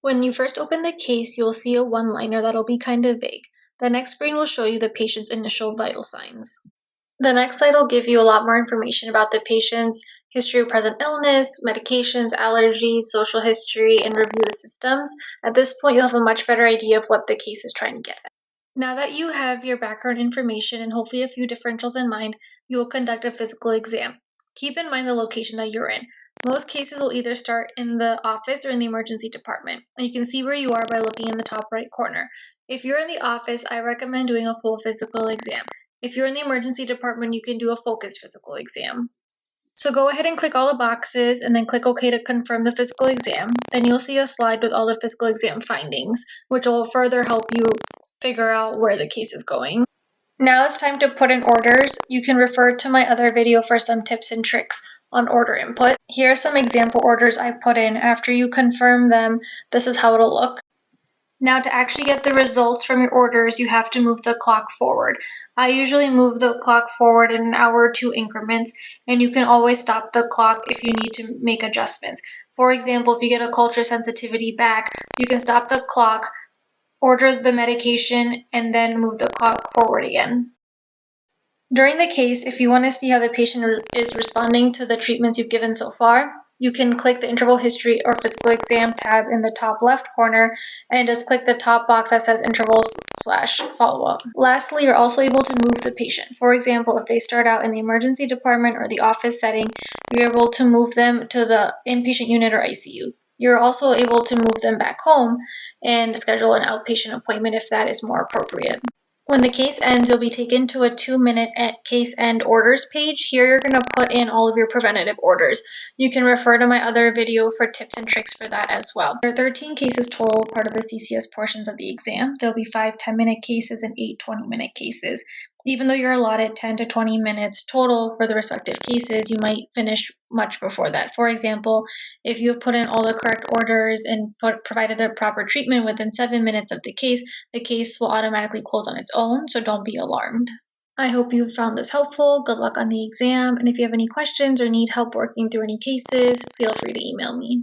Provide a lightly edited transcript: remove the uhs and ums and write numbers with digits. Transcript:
When you first open the case, you'll see a one-liner that'll be kind of vague. The next screen will show you the patient's initial vital signs. The next slide will give you a lot more information about the patient's history of present illness, medications, allergies, social history, and review of systems. At this point, you'll have a much better idea of what the case is trying to get at. Now that you have your background information and hopefully a few differentials in mind, you will conduct a physical exam. Keep in mind the location that you're in. Most cases will either start in the office or in the emergency department, and you can see where you are by looking in the top right corner. If you're in the office, I recommend doing a full physical exam. If you're in the emergency department, you can do a focused physical exam. So go ahead and click all the boxes and then click OK to confirm the physical exam. Then you'll see a slide with all the physical exam findings, which will further help you figure out where the case is going. Now it's time to put in orders. You can refer to my other video for some tips and tricks on order input. Here are some example orders I put in. After you confirm them, this is how it'll look. Now to actually get the results from your orders, you have to move the clock forward. I usually move the clock forward in an hour or two increments, and you can always stop the clock if you need to make adjustments. For example, if you get a culture sensitivity back, you can stop the clock, order the medication, and then move the clock forward again. During the case, if you want to see how the patient is responding to the treatments you've given so far, you can click the interval history or physical exam tab in the top left corner and just click the top box that says intervals/follow-up. Lastly, you're also able to move the patient. For example, if they start out in the emergency department or the office setting, you're able to move them to the inpatient unit or ICU. You're also able to move them back home and schedule an outpatient appointment if that is more appropriate. When the case ends, you'll be taken to a 2-minute case end orders page. Here you're going to put in all of your preventative orders. You can refer to my other video for tips and tricks for that as well. There are 13 cases total, part of the CCS portions of the exam. There'll be 5 10-minute cases and 8 20-minute cases. Even though you're allotted 10 to 20 minutes total for the respective cases, you might finish much before that. For example, if you have put in all the correct orders and provided the proper treatment within 7 minutes of the case will automatically close on its own, so don't be alarmed. I hope you found this helpful. Good luck on the exam, and if you have any questions or need help working through any cases, feel free to email me.